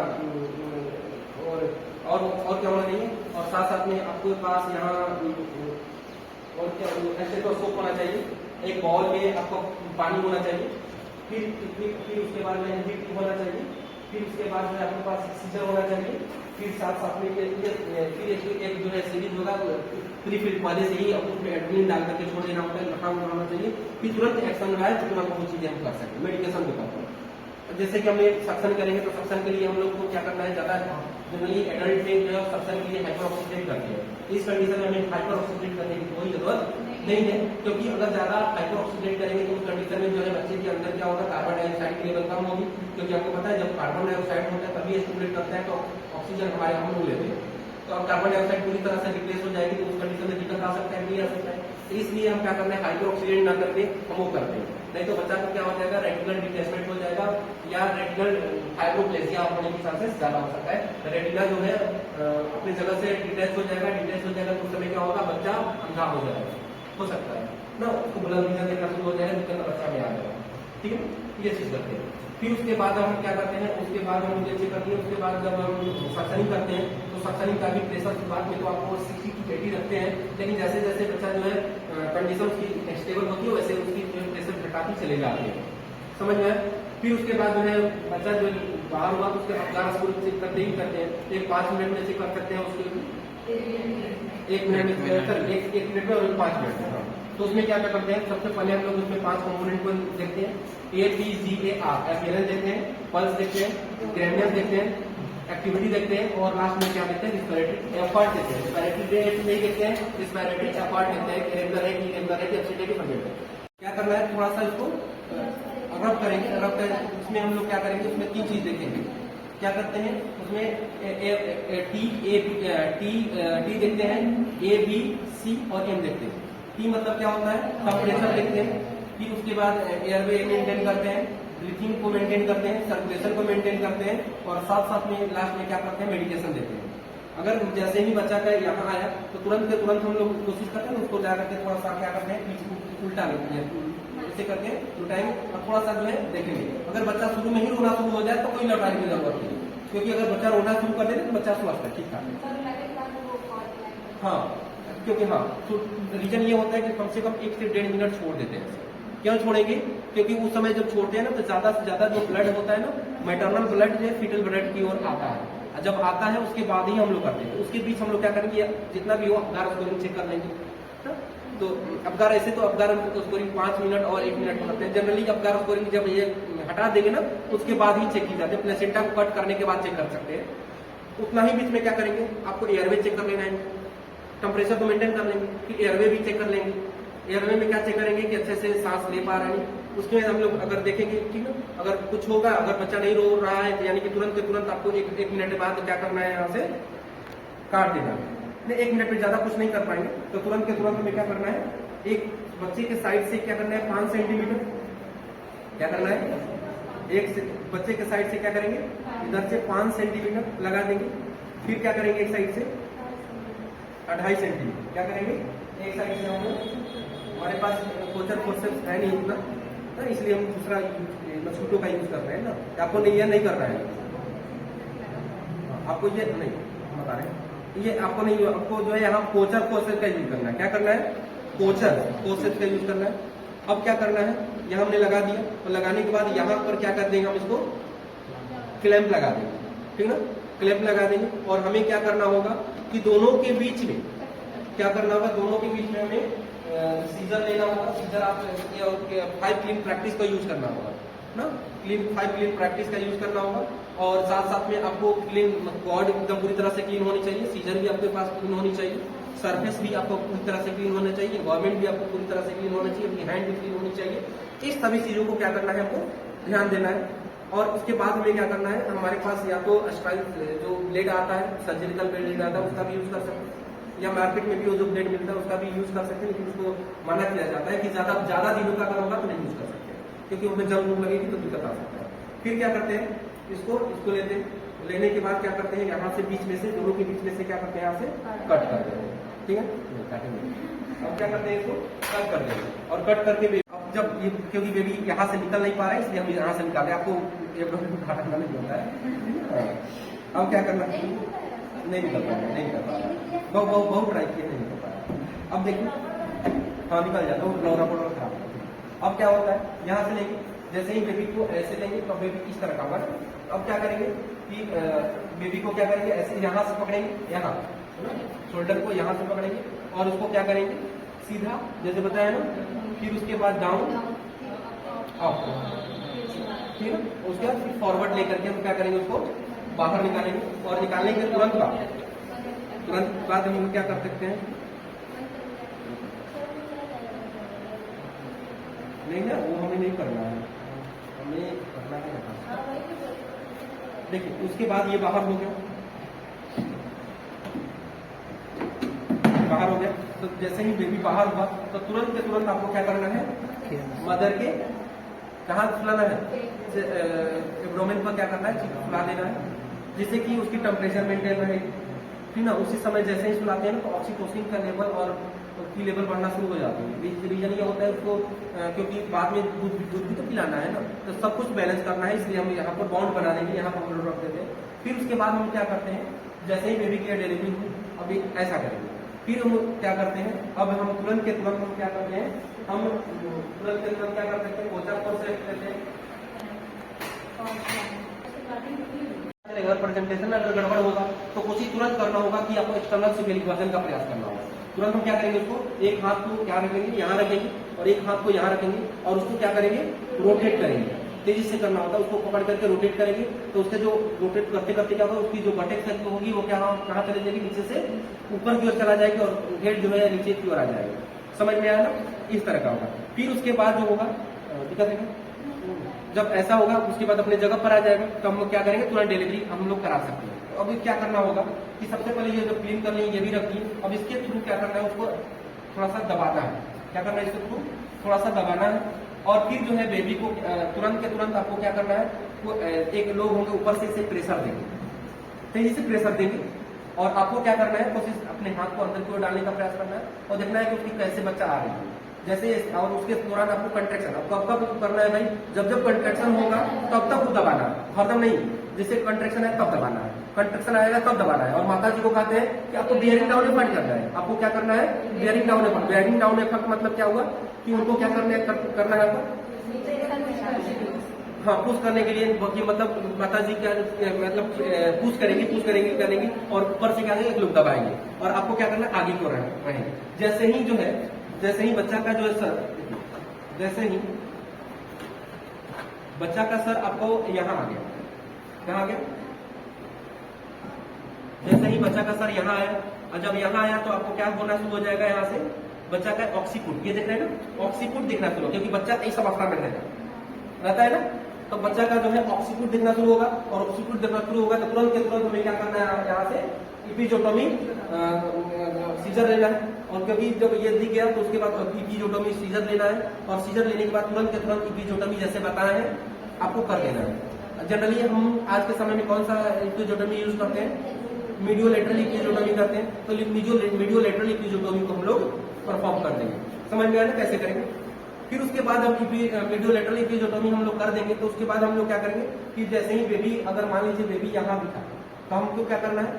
A: और क्या होना चाहिए, और साथ साथ में आपके पास यहाँ और क्या स्टेथोस्कोप होना चाहिए, एक बॉल में आपको पानी होना चाहिए। फिर उसके बाद में एनजीटी होना चाहिए। फिर उसके बाद में आपके पास सीजर होना चाहिए। फिर साथ साथ में फिर एक जो है सीरीज होगा फिर पहले से ही उसमें एडमिन डाल करके छोड़ देना होता है, रखा होना चाहिए। फिर तुरंत एक्शन लगाए तो तुरंत वो चीजें हम कर सकते हैं मेडिकेशन के तौर पर। जैसे कि हम एक सक्शन करेंगे तो सक्शन के लिए हम लोग को क्या करना है, ज्यादा जनरली एडल्ट में जो है सक्शन के लिए हाइपर ऑक्सीडेट करते हैं। इस कंडीशन में हमें हाइपर ऑक्सीडेट करने की कोई जरूरत नहीं है, क्योंकि अगर ज्यादा हाइपर ऑक्सीडेट करेंगे तो उस कंडीशन में जो है बच्चे के अंदर क्या होगा, कार्बन डाइऑक्साइड की लेवल कम होगी। क्योंकि आपको पता है जब कार्बन डाइऑक्साइड होता है तभी स्टिमुलेट करता है तो ऑक्सीजन हमारे हम लोग लेते हैं। तो अब कार्बन डाइऑक्साइड पूरी तरह से रिप्लेस हो जाएगी तो उस कंडीशन में दिक्कत आ सकता है, नहीं आ सकता है। तो इसलिए हम क्या करना है, हाइपर ऑक्सीडेट ना करके हम वो करते हैं। नहीं तो बच्चा को क्या हो जाएगा, रेटिकुलर डिटैचमेंट हो जाएगा या रेटिकुलर हाइपोप्लेसिया होने के चांसेस ज्यादा हो सकता है। रेटिना जो है अपनी जगह से डिटैच हो जाएगा तो उस समय क्या होगा, बच्चा अंधा हो जाएगा, हो सकता है ना, उसको ब्लड विजन देखना शुरू हो जाएगा, दिक्कत बच्चा में आ जाएगा। ठीक है, ये चीज करते हैं। फिर उसके बाद हम क्या करते हैं, उसके बाद हम ये चेक करते हैं, उसके बाद जब हम सक्शनिंग करते हैं तो सक्शनिंग का भी प्रेशर शुरुआत में तो आपको 60 to 80 रखते हैं, लेकिन जैसे जैसे बच्चा जो है कंडीशन उसकी स्टेबल होती है वैसे उसकी प्रेशर घटाती चले जाते हैं, समझ में आया? फिर उसके बाद जो है बच्चा जो बाहर हुआ तो उसके अबगार स्कोर चेक करते ही करते हैं, एक 5 मिनट में चेक कर सकते हैं उसके, 1 मिनट में, 1 मिनट में और 5 मिनट में। तो उसमें क्या क्या करते हैं, सबसे पहले हम लोग उसमें 5 कंपोनेंट को देखते हैं, ABGAR अपीयरेंस देखते हैं, पल्स देखते हैं, ग्रेवियस देखते हैं, एक्टिविटी देखते हैं और लास्ट में क्या देखते हैं, रिस्पिरेटरी एफर्ट देखते हैं। रिस्पिरेटरी रेट नहीं देखते हैं, रिस्पिरेटरी एफर्ट देखते हैं, इरेगुलर है कि इरेगुलर है कि अपसेट है कि परफेक्ट है। क्या करना है, थोड़ा सा इसको रब करेंगे, रब कर उसमें हम लोग क्या करेंगे, उसमें 3 चीज देखेंगे। क्या करते हैं उसमें टी देखते हैं, A B C और M देखते हैं। टी मतलब क्या होता है, टेम्परेचर देखते हैं, फिर उसके बाद एयरवे मेंटेन करते हैं, ब्रीथिंग को मेंटेन करते हैं, सर्कुलेशन को मेंटेन करते हैं और साथ साथ में लास्ट में क्या करते हैं, मेडिकेशन देते हैं। अगर जैसे ही बच्चा का यहाँ आया तो तुरंत के तुरंत हम लोग कोशिश करते हैं उसको जा करके थोड़ा सा क्या करते हैं, उल्टा लेते हैं, ऐसे करके उल्टाएंगे और थोड़ा सा जो है देखेंगे। अगर बच्चा शुरू में ही रोना शुरू हो जाए तो कोई लौटाने की जरूरत नहीं, क्योंकि अगर बच्चा रोना शुरू कर दे तो बच्चा स्वस्थ है, ठीक ठाक। हाँ, क्योंकि हाँ तो रीजन ये होता है कि कम से कम 1 से 1.5 मिनट छोड़ देते हैं। क्यों छोड़ेंगे, क्योंकि उस समय जब छोड़ते हैं ना तो ज्यादा से ज्यादा जो ब्लड होता है ना, मैटरनल ब्लड जो है फीटल ब्लड की ओर आता है, जब आता है उसके बाद ही हम लोग करते हैं। उसके बीच हम लोग क्या करेंगे, जितना भी हो अबगार स्कोरिंग चेक कर लेंगे। तो अबगार ऐसे तो अबगार स्कोरिंग 5 मिनट और 1 मिनट करते हैं जनरली। अबगार स्कोरिंग जब ये हटा देंगे ना उसके बाद ही चेक की जाती है, प्लेसेंटा को कट करने के बाद चेक कर सकते हैं। उतना ही बीच में क्या करेंगे, आपको एयरवे चेक कर लेना है, टेम्परेचर को मेंटेन कर लेंगे, फिर एयरवे भी चेक कर लेंगे। एयरवे में क्या चेक करेंगे कि अच्छे से सांस ले पा रहे हैं, उसमें हम लोग अगर देखेंगे, ठीक है, अगर कुछ होगा, अगर बच्चा नहीं रो रहा है तो यानी कि तुरंत के तुरंत आपको 1 मिनट के बाद क्या करना है, यहाँ से काट देना है। 1 मिनट में ज्यादा कुछ नहीं कर पाएंगे तो तुरंत के तुरंत हमें क्या करना है, एक बच्चे के साइड से क्या करना है, 5 सेंटीमीटर क्या करना है, बच्चे के साइड से क्या करेंगे, इधर से 5 सेंटीमीटर लगा देंगे। फिर क्या करेंगे, एक साइड से 2.5 सेंटीमीटर क्या करेंगे, एक साइड से हम लोग, हमारे पास कोचर फोर्सेप्स है नहीं उतना ना, इसलिए हम दूसरा मस्कीटो का यूज कर रहे हैं ना। आपको नहीं, ये नहीं करना है, आपको ये नहीं बता रहे हैं, ये आपको नहीं, आपको जो है यहाँ कोचर फोर्सेप्स का यूज करना है। क्या करना है, कोचर फोर्सेप्स का यूज करना है। अब क्या करना है, यहाँ हमने लगा दिया और लगाने के बाद यहाँ पर क्या कर देंगे, हम इसको क्लैंप लगा देंगे, ठीक ना, क्लैंप लगा देंगे। और हमें क्या करना होगा कि दोनों के बीच में क्या करना होगा, दोनों के बीच में हमें सीजर लेना होगा। सीजर आप 5 क्लीन प्रैक्टिस का यूज करना होगा ना, 5 क्लीन प्रैक्टिस का यूज करना होगा। और साथ साथ में आपको क्लीन कॉर्ड एकदम पूरी तरह से क्लीन होनी चाहिए, सीजर भी आपके पास क्लीन होनी चाहिए, सरफेस भी आपको पूरी तरह से क्लीन होना चाहिए, गवर्नमेंट भी आपको पूरी तरह से क्लीन होना चाहिए, अपनी हैंड भी क्लीन होनी चाहिए। इस सभी चीजों को क्या करना है, हमको ध्यान देना है। और उसके बाद हमें क्या करना है, हमारे पास या तो स्टाइल जो ब्लेड आता है, सर्जिकल ब्लेड आता है, उसका भी यूज कर सकते हैं, या मार्केट में भी वो जो ब्लेड मिलता है उसका भी यूज कर सकते हैं। लेकिन उसको मना किया जाता है कि ज्यादा दिनों का अगर होगा तो नहीं यूज कर सकते, क्योंकि उसमें जब रूप लगेगी तो दिक्कत आ सकता है। फिर क्या करते हैं, इसको लेते हैं, लेने के बाद क्या करते हैं, यहाँ से बीच में से, दोनों के बीच में से क्या करते हैं, यहाँ से कट कर देते हैं, ठीक है, काटेंगे। अब क्या करते हैं, इसको कट कर देंगे और कट करके अब जब ये, क्योंकि बेबी यहाँ से निकल नहीं पा रहा है इसलिए हम यहाँ से निकाले, आपको काटना नहीं होता है। अब क्या करना, नहीं निकल पा रहा, नहीं निकल पा रहा, बहुत ट्राई किए, नहीं निकल पा रहा। अब देखिए, हाँ निकल जाता है, लौरा पड़ा खराब। अब क्या होता है, यहाँ से लेंगे, जैसे ही बेबी को ऐसे लेंगे तो बेबी किस तरह का होगा। अब क्या करेंगे कि बेबी को क्या करेंगे, ऐसे यहाँ से पकड़ेंगे, यहाँ शोल्डर को यहाँ से पकड़ेंगे और उसको क्या करेंगे, सीधा जैसे बताया ना, फिर उसके बाद डाउन अप, ठीक है, उसके बाद फिर फॉरवर्ड लेकर के हम क्या करेंगे, उसको बाहर निकालेंगे। और निकालने के तुरंत बाद हम क्या कर सकते हैं, नहीं ना, वो हमें नहीं करना है, हमें करना है। देखिए उसके बाद ये बाहर हो गया, बाहर हो गया तो जैसे ही बेबी बाहर हुआ तो तुरंत के तुरंत आपको क्या करना है, मदर के कहाँ सुलाना है, एब्डोमेन पर क्या करना है, सुला देना है, जिससे कि उसकी टेम्परेचर मेंटेन रहे, ठीक ना। उसी समय जैसे ही सुलाते हैं ना तो ऑक्सीटोसिन का लेवल और की लेवल बढ़ना शुरू हो जाती है। रीजन ये होता है उसको क्योंकि बाद में दूध भी तो पिलाना है ना, तो सब कुछ बैलेंस करना है, इसलिए हम यहाँ पर बाउंड बना देंगे, यहाँ पर हम रख देते हैं। फिर उसके बाद हम क्या करते हैं, जैसे ही बेबी की डिलीवरी हुई अभी ऐसा करेंगे, फिर हम क्या करते हैं, अब हम तुरंत के तुरंत हम क्या करते हैं, हम तुरंत के तुरंत क्या कर सकते हैं, पोचा कोर्स करते हैं। अगर प्रेजेंटेशन में अगर गड़बड़ होगा तो कोशिश तुरंत करना होगा कि आपको एक्सटर्नल सिग्निफिकेशन का प्रयास करना होगा। तुरंत हम क्या करेंगे, उसको एक हाथ को क्या रखेंगे, यहाँ रखेंगे और एक हाथ को यहाँ रखेंगे और उसको क्या करेंगे, रोटेट करेंगे, तेजी से करना होता है, उसको पकड़ करके रोटेट करेंगे। तो उसके जो रोटेट करते करते क्या होगा, उसकी जो बटेक सेक्ट होगी वो क्या कहाँ चले जाएगी, नीचे से ऊपर की ओर चला जाएगी और हेड जो है नीचे की ओर आ जाएगा। समझ में आया ना, इस तरह का होगा। फिर उसके बाद जो होगा दिक्कत है, जब ऐसा होगा उसके बाद अपने जगह पर आ जाएगा, तो हम क्या करेंगे, तुरंत डिलीवरी हम लोग करा सकते हैं। तो अभी क्या करना होगा कि सबसे पहले ये जो क्लीन कर ली ये भी रखी, अब इसके थ्रू क्या करना है, उसको थोड़ा सा दबाना है। क्या करना है, इसके थ्रू थोड़ा सा दबाना है और फिर जो है बेबी को तुरंत के तुरंत आपको क्या करना है, वो एक लोग होंगे ऊपर से इसे प्रेशर देंगे, तेजी से प्रेशर देंगे और आपको क्या करना है, कोशिश अपने हाथ को अंदर की ओर डालने का प्रयास करना है और देखना है कि उसकी कैसे बच्चा आ रही है। जैसे और उसके दौरान आपको कंट्रैक्शन कब कब करना है भाई, जब जब कंट्रैक्शन होगा तब तक वो दबाना है, हरदम नहीं। जैसे कंट्रैक्शन है तब दबाना है, कंट्रैक्शन आएगा तब दबाना है। और माता जी को कहते हैं कि आपको बियरिंग डाउन इफेक्ट करना है, आपको क्या करना है, bearing down effect. Bearing down effect मतलब क्या हुआ कि उनको क्या करना है आपको, हाँ पुश करने के लिए, मतलब माता जी क्या मतलब पुश करेंगे और ऊपर से क्या है, एक लोग दबाएंगे और आपको क्या करना है, आगे की ओर रहेंगे। जैसे ही जो है, जैसे ही बच्चा का जो है सर, जैसे ही बच्चा का सर आपको यहाँ आ गया, कहाँ आ गया, जैसे ही बच्चा का सर यहाँ आया और जब यहाँ आया तो आपको क्या होना शुरू हो जाएगा, यहाँ से बच्चा का ऑक्सीपुट, ये देख रहे हैं ना, ऑक्सीपुट दिखना शुरू, क्योंकि बच्चा ऐसा अवस्था में रहता है ना, तो बच्चा का जो है ऑक्सीपुट दिखना शुरू होगा और ऑक्सीपुट दिखना शुरू होगा तो तुरंत के तुरंत हमें क्या करना है, यहाँ से इपिजोटोमी सीजर लेना है। और क्योंकि जब ये दिख गया तो उसके बाद इपिजोटोमी सीजर लेना है और सीजर लेने के बाद तुरंत के तुरंत इपिजोटोमी जैसे बताया है आपको कर देना है। जनरली हम आज के समय में कौन सा इपिजोटोमी यूज करते हैं, मीडियोलेटरल इपिजोटोमी करते हैं, तो मीडियोलेटरल इपिजोटोमी को हम लोग परफॉर्म कर देंगे। समझ में आया कैसे करेंगे। फिर उसके बाद हम मीडियोलेटरल इपिजोटोमी हम लोग कर देंगे तो उसके बाद हम लोग क्या करेंगे कि जैसे ही बेबी, अगर मान लीजिए बेबी यहाँ दिखा तो हमको क्या करना है,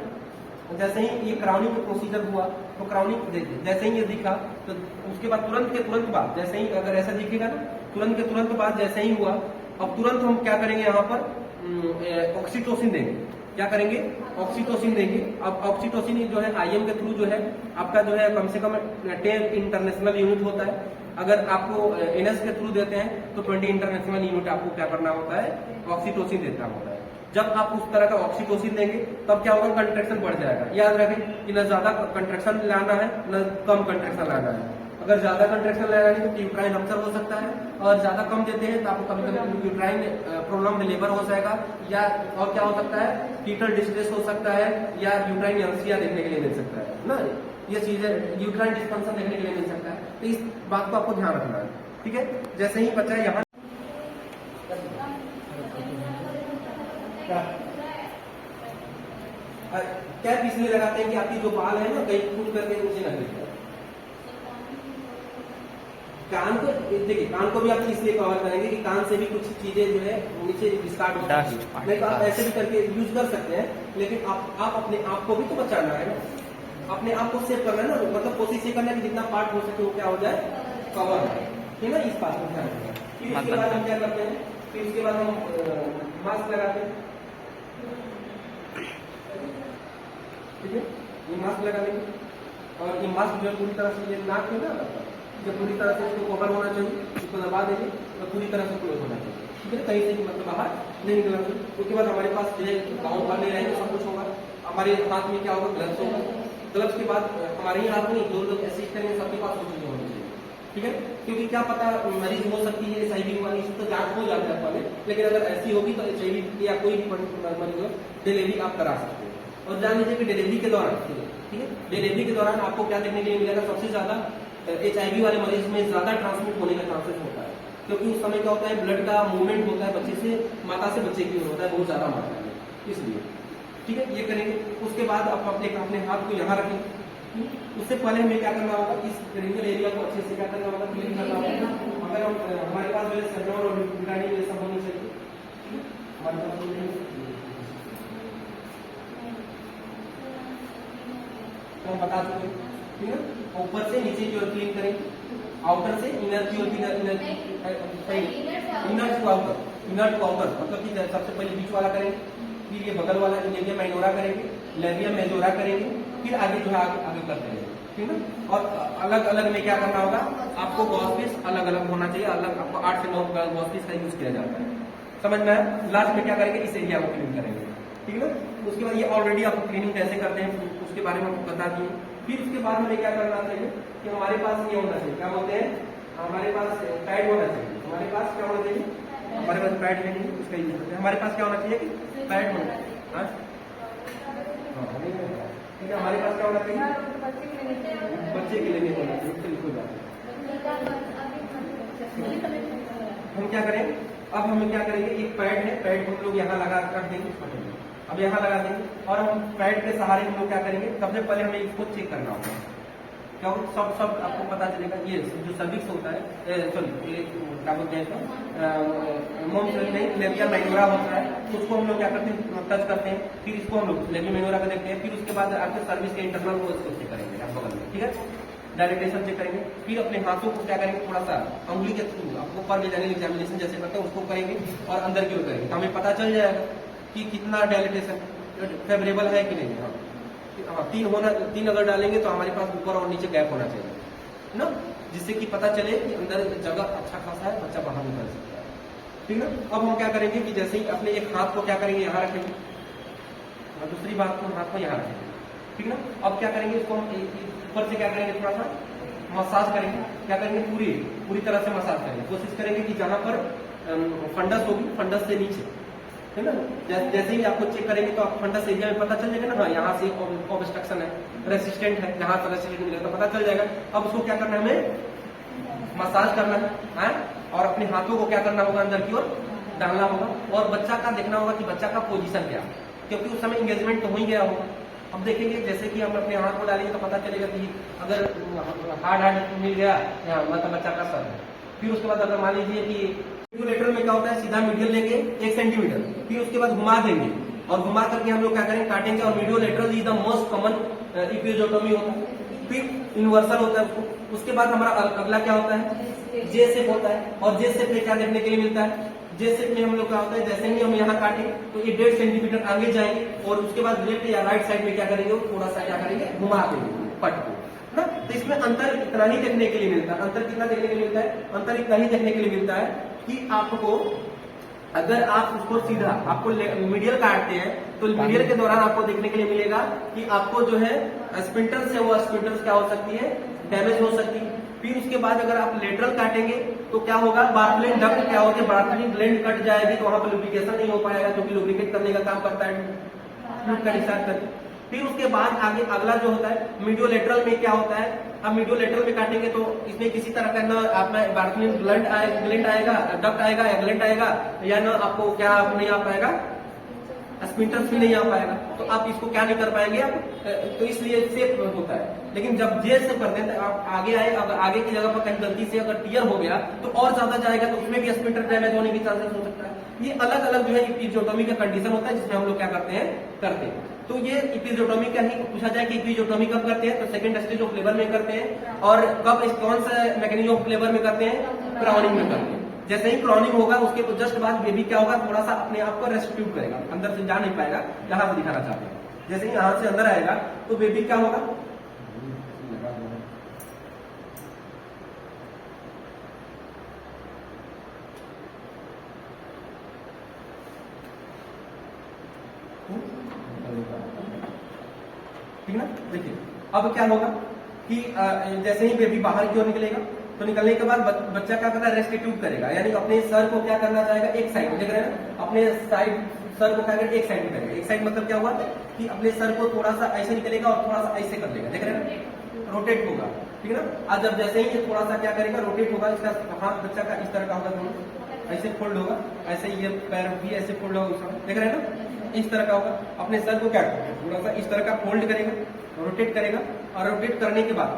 A: जैसे ही ये क्राउनिंग प्रोसीजर हुआ तो क्राउनिंग देखिए, जैसे ही ये दिखा तो उसके बाद तुरंत के तुरंत बाद, जैसे ही अगर ऐसा दिखेगा ना, तुरंत के तुरंत बाद जैसे ही हुआ, अब तुरंत हम क्या करेंगे, यहाँ पर ऑक्सीटोसिन देंगे। क्या करेंगे, ऑक्सीटोसिन देंगे। अब ऑक्सीटोसिन जो है आईएम के थ्रू जो है आपका जो है कम से कम 10 इंटरनेशनल यूनिट होता है। अगर आपको एनएस के थ्रू देते हैं तो 20 इंटरनेशनल यूनिट आपको क्या करना होता है, ऑक्सीटोसिन देना होता है। जब आप उस तरह का ऑक्सीटोसिन देंगे तब क्या होगा, कंट्रैक्शन बढ़ जाएगा। याद रखें कि न ज्यादा कंट्रैक्शन लाना है न कम कंट्रैक्शन लाना है। अगर ज्यादा कंट्रैक्शन ले रहे हैं तो यूट्राइन रप्चर हो सकता है और ज्यादा कम देते हैं तो आपको कभी कभी यूट्राइन प्रॉब्लम लेबर हो जाएगा, या और क्या हो सकता है, फीटल डिस्ट्रेस हो सकता है, या यूट्राइन एंसिया देखने के लिए मिल सकता है ना, ये चीजें यूट्राइन डिस्फंक्शन देखने के लिए मिल सकता है। तो इस बात को आपको ध्यान रखना है, ठीक है। जैसे ही बच्चा यहाँ कैप इसलिए लगाते हैं कि आपकी जो बाल है ना कहीं फूट करके नीचे न गिरे। कान को देखिए, कान को भी आप इसलिए कवर करेंगे कि कान से भी कुछ चीजें जो है नीचे डिस्कार्ड हो जाती है। नहीं तो आप ऐसे भी करके यूज कर सकते हैं, लेकिन आप अपने आप को भी तो बचाना है ना, अपने आप को सेव करना है ना, मतलब कोशिश ये करना है कि जितना पार्ट हो सके वो क्या हो जाए, कवर है ना, इस बात को ध्यान रखना। फिर इसके बाद हम क्या करते हैं, फिर इसके बाद हम मास्क लगाते हैं, ठीक है, ये मास्क लगा देंगे। और ये मास्क जो है पूरी तरह से, ये नाक है ना, जब पूरी तरह से इसको कवर होना चाहिए, इसको दबा देंगे तो पूरी तरह से क्लोज होना चाहिए, ठीक है, कहीं से भी मतलब बाहर नहीं निकलना चाहिए। उसके बाद हमारे पास जो है गाँव भर नहीं रहेंगे, सब कुछ होगा। हमारे हाथ में क्या होगा, ग्लव्स होगा। ग्लव्स के बाद हमारे ही हाथ में जो लोग असिस्ट करेंगे सबके पास वो चीजें होनी चाहिए, ठीक है, क्योंकि क्या पता मरीज हो सकती है HIV वाली, तो जांच हो जाती है पहले, लेकिन अगर ऐसी होगी तो HIV या कोई भी मरीज हो डिलीवरी आप करा सकते हैं। और जान लीजिए कि डिलीवरी के दौरान, ठीक है, डिलीवरी के दौरान आपको क्या देखने के लिए मिलेगा, सबसे ज्यादा HIV वाले मरीज में ज्यादा ट्रांसमिट होने का चांसेस होता है, क्योंकि उस समय क्या होता है, ब्लड का मूवमेंट होता है बच्चे से माता से बच्चे की ओर होता है बहुत ज्यादा मात्रा में, इसलिए ठीक है ये करेंगे। उसके बाद आप अपने हाथ को यहाँ रखें, उससे पहले हमें क्या करना होगा, इस क्रेनियल एरिया को अच्छे से क्या करना होगा, क्लीन करना होगा। अगर हम हमारे पास जो है सर्जन और विटामिन ये सब होनी चाहिए हमारे पास, तो हम बता चुके, ठीक है। ऊपर से नीचे की ओर क्लीन करेंगे, आउटर से इनर की ओर, इनर टू आउटर, मतलब कि सबसे पहले बीच वाला करेंगे, फिर ये बगल वाला लेविया माइनोरा करेंगे, लेविया मेजोरा करेंगे, फिर आगे जो है आगे करते हैं, ठीक है। और अलग अलग में क्या करना होगा आपको, वॉशपीस अलग अलग होना चाहिए, अलग आपको 8 से 9 वॉशपीस का यूज किया जाता है, समझ में आया। लास्ट में क्या करेंगे, इस एरिया को क्लीन करेंगे, ठीक है ना। उसके बाद ये ऑलरेडी आपको क्लीनिंग कैसे करते हैं उसके बारे में आपको बता दिए। फिर उसके बाद हमें क्या करना चाहिए कि हमारे पास ये होना चाहिए, क्या बोलते हैं, हमारे पास पैड होना चाहिए, हमारे पास क्या होना चाहिए, हमारे पास पैड है नहीं उसका यूज करते हैं, हमारे पास क्या होना चाहिए कि पैड होना चाहिए, ठीक है। हमारे पास क्या होना चाहिए, बच्चे के लिए नहीं होना चाहिए, बिल्कुल बात। हम क्या करेंगे, अब हम क्या करेंगे, एक पैड है, पैड को हम लोग यहाँ लगा कर देंगे, अब यहाँ लगा देंगे, और हम पैड के सहारे हम लोग क्या करेंगे, सबसे पहले हमें इसको चेक करना होगा, क्या सब आपको पता चलेगा। ये जो सर्विक्स होता है, सॉरी क्या बोलते हैं इसको, नहीं लेविया माइनोरा होता है, उसको हम लोग क्या करते हैं, टच करते हैं, फिर इसको हम लोग लेविया माइनोरा का देखते हैं, फिर उसके बाद आपके सर्विस के इंटरनल वो इसको चेक करेंगे आप बगल में, ठीक है, डायरेक्टेशन चेक करेंगे। फिर अपने हाथों को क्या करेंगे, थोड़ा सा अंगुली के थ्रू आपको पर वेजाइनल एग्जामिनेशन जैसे करते हैं उसको करेंगे, और अंदर की ओर करेंगे, तो हमें पता चल जाएगा कि कितना डायलेटेशन फेवरेबल है कि नहीं। हाँ, 3 अगर डालेंगे तो हमारे पास ऊपर और नीचे गैप होना चाहिए ना, जिससे कि पता चले कि अंदर जगह अच्छा खासा है, बच्चा बाहर निकल सकता है, ठीक है। अब हम क्या करेंगे कि जैसे ही अपने एक हाथ को क्या करेंगे, यहाँ रखेंगे, और दूसरी बात को हाथ को यहाँ रखेंगे, ठीक है ना। अब क्या करेंगे, इसको हम ऊपर से क्या करेंगे, थोड़ा सा मसाज करेंगे, क्या करेंगे, पूरी तरह से मसाज करेंगे, कोशिश करेंगे कि जहां पर फंडस होगी, फंडस से नीचे, है ना, जैसे ही आपको चेक करेंगे तो आप फंडस एरिया में पता चल जाएगा ना, हाँ यहाँ से ऑब्स्ट्रक्शन है, रेसिस्टेंट है, यहाँ से रेसिस्टेंट मिलेगा तो पता चल जाएगा। अब उसको क्या करना है, हमें मसाज करना है, और अपने हाथों को क्या करना होगा, अंदर की ओर डालना होगा, और बच्चा का देखना होगा कि बच्चा का पोजीशन क्या है, क्योंकि उस समय इंगेजमेंट तो हो ही गया होगा। अब देखेंगे जैसे कि हम अपने हाथ को डालेंगे तो पता चलेगा कि अगर हार्ड मिल गया यहाँ मतलब बच्चा का सर है, फिर उसके बाद अगर मान लीजिए कि लेटरल में क्या होता है, सीधा मीडियल लेंगे 1 सेंटीमीटर, फिर उसके बाद घुमा देंगे, और घुमा करके हम लोग क्या करेंगे, काटेंगे, और mediolateral is the most common episiotomy होता है, फिर यूनिवर्सल होता है उसके बाद हमारा अगला क्या होता है, जे शेप होता है, और जे शेप में क्या देखने के लिए मिलता है, जे शेप में हम लोग क्या होता है, जैसे ही हम यहाँ काटें तो ये 1.5 सेंटीमीटर आगे जाएंगे, और उसके बाद लेफ्ट या राइट साइड में क्या करेंगे, थोड़ा सा क्या करेंगे, घुमा देंगे पट को ना। तो इसमें अंतर इतना ही देखने के लिए मिलता है, अंतर कितना देखने के लिए मिलता है, अंतर इतना ही देखने के लिए मिलता है कि आपको अगर आप उसको सीधा आपको मीडियल काटते हैं तो मीडियल के दौरान आपको देखने के लिए मिलेगा कि आपको जो है स्पिंटल्स है वो स्पिंटल्स क्या हो सकती है, डैमेज हो सकती है। फिर उसके बाद अगर आप लेटरल काटेंगे तो क्या होगा, बार्कलिन डक्ट क्या होती है, बार्कलिन ग्लैंड कट जाएगी, तो वहां पर लुब्रिकेशन नहीं हो पाएगा, क्योंकि लुब्रिकेट करने का काम करता है फ्लूइड का डिस्चार्ज करके। फिर उसके बाद आगे अगला जो होता है मीडियोलेटरल में क्या होता है, अब मीडियोलेटरल में काटेंगे तो इसमें किसी तरह का न आप में बार्कलिन ग्लैंड आएगा, डक्ट आएगा या ग्लैंड आएगा, या न आपको क्या नहीं आ पाएगा, स्पिंटल्स भी नहीं आ पाएगा, तो आप इसको क्या नहीं कर पाएंगे आप, तो इसलिए सेफ होता है। लेकिन जब जेल से करते हैं तो आप आगे आए, अगर आगे की जगह पर कहीं गलती से अगर टीयर हो गया तो और ज्यादा जाएगा, तो उसमें भी स्पिंटल डैमेज होने की चांसेस हो सकता है। ये अलग अलग जो है इपिज़ोटोमी का कंडीशन होता है जिसमें हम लोग क्या करते हैं। तो ये इपिज़ोटोमी का ही पूछा जाए कि इपिज़ोटोमी कब करते हैं, तो सेकंड स्टेज ऑफ लेबर में करते हैं, और कब कौन सा मैकेनिज्म ऑफ लेबर में करते हैं, क्राउनिंग में करते हैं। जैसे ही क्राउनिंग होगा उसके जस्ट बाद बेबी क्या होगा, थोड़ा सा अपने आप को रेस्ट्रिक्ट करेगा, अंदर से जा नहीं पाएगा, यहाँ से दिखाना चाहते हैं। जैसे ही यहाँ से अंदर आएगा तो बेबी क्या होगा, ठीक ना। देखिए अब क्या होगा कि जैसे ही बेबी बाहर की ओर निकलेगा तो निकलने के बाद बच्चा क्या करना है, रेस्टिट्यूट करेगा, यानी अपने सर को क्या करना चाहेगा, एक साइड देख रहे हैं, अपने साइड सर को क्या करेगा, एक साइड में करेगा। एक साइड मतलब क्या हुआ कि अपने सर को थोड़ा सा ऐसे निकलेगा और थोड़ा सा ऐसे कर लेगा, देख रहे हैं, रोटेट होगा, ठीक है ना। आज जब जैसे ही ये थोड़ा सा क्या करेगा, रोटेट होगा, इसका हाथ बच्चा का इस तरह का होगा, दोनों ऐसे फोल्ड होगा, ऐसे ये पैर भी ऐसे फोल्ड होगा, देख रहे हैं ना, इस तरह का होगा। अपने सर को क्या करेगा, थोड़ा सा इस तरह का फोल्ड करेगा, रोटेट करेगा, और रोटेट करने के बाद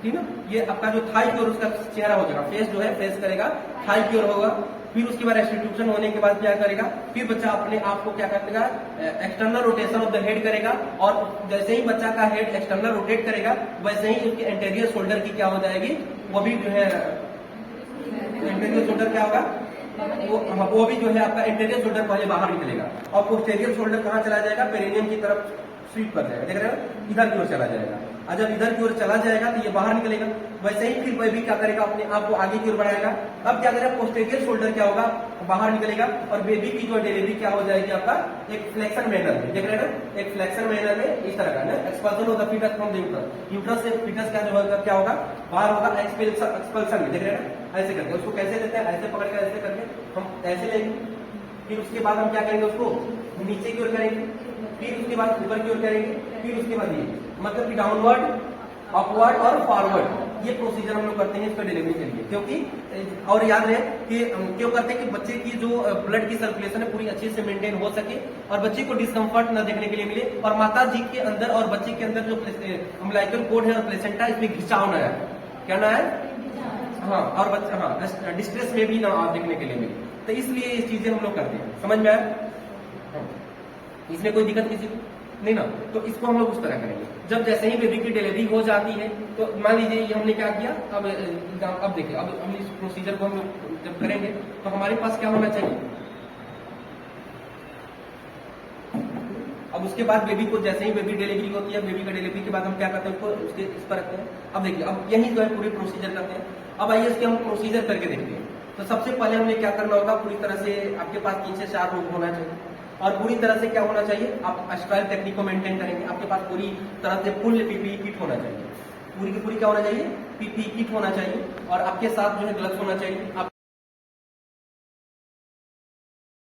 A: ठीक ना, ये आपका जो थाई की ओर उसका चेहरा हो जाएगा, फेस जो है फेस करेगा थाई की ओर होगा। फिर उसके बाद रेस्टिट्यूशन होने के बाद क्या करेगा, फिर बच्चा अपने आप को क्या करेगा, external rotation of the head करेगा, और जैसे ही बच्चा का हेड एक्सटर्नल रोटेट करेगा वैसे ही उसके एंटेरियर शोल्डर की क्या हो जाएगी, वो भी जो है एंटेरियर शोल्डर क्या होगा, वो भी जो है आपका एंटेरियर शोल्डर पहले बाहर निकलेगा, और पोस्टेरियर शोल्डर कहाँ चला जाएगा, पेरिनियम की तरफ स्वीप कर जाएगा, देख रहे हैं इधर की ओर चला जाएगा। और जब इधर की ओर चला जाएगा तो ये बाहर निकलेगा, वैसे ही फिर बेबी क्या करेगा, अपने आप को आगे की ओर बढ़ाएगा। अब क्या करेगा, पोस्टेरियर शोल्डर क्या होगा, बाहर निकलेगा, और बेबी की जो डिलीवरी क्या हो जाएगी आपका एक फ्लेक्शन मैनर में, देख रहे हैं ना, एक फ्लेक्शन मैनर में इस तरह का ना, expulsion of the foetus from the uterus, uterus से फीटस का जो होगा क्या होगा, बाहर होगा, एक्सपल्सन में, देख रहे हैं ना, ऐसे करके। उसको कैसे लेते हैं, ऐसे पकड़ कर ऐसे करके हम ऐसे लेंगे, फिर उसके बाद हम क्या करेंगे, उसको नीचे की ओर करेंगे, फिर उसके बाद ऊपर की ओर करेंगे, फिर उसके बाद ये मतलब कि डाउनवर्ड, अपवर्ड और फॉरवर्ड, ये प्रोसीजर हम लोग करते हैं इसका डिलीवरी के लिए। क्योंकि और याद रहे कि क्यों करते हैं कि बच्चे की जो ब्लड की सर्कुलेशन है पूरी अच्छे से मेंटेन हो सके, और बच्चे को डिस्कम्फर्ट न देखने के लिए मिले, और माता जी के अंदर और बच्चे के अंदर जो अम्बिलिकल कोड है और प्लेसेंटा, इसमें खिंचाव न आए, क्या ना है, हाँ, और बच्चा हाँ डिस्ट्रेस में भी ना देखने के लिए मिले, तो इसलिए ये चीजें हम लोग करते हैं। समझ में आया, इसमें कोई दिक्कत किसी को नहीं ना, तो इसको हम लोग उस तरह करेंगे। जब जैसे ही बेबी की डिलीवरी हो जाती है तो मान लीजिए ये हमने क्या किया, अब देखिए, अब हम इस प्रोसीजर को हम लोग जब करेंगे तो हमारे पास क्या होना चाहिए, अब उसके बाद बेबी को जैसे ही बेबी डिलीवरी होती है, बेबी का डिलीवरी के बाद हम क्या करते हैं, उसको उसके इस पर रखते हैं। अब देखिए, अब यही जो है पूरी प्रोसीजर करते हैं। अब आइए इसके हम प्रोसीजर करके देखते हैं। तो सबसे पहले हमें क्या करना होगा, पूरी तरह से आपके पास 3 से 4 रूम होना चाहिए, और पूरी तरह से क्या होना चाहिए, आप स्टाइल टेक्निक को मेंटेन करेंगे। आपके पास पूरी तरह से फुल पीपीई किट होना चाहिए, पूरी की पूरी क्या होना चाहिए, पीपीई किट होना चाहिए, और आपके साथ जो है ग्लव्स होना चाहिए। आप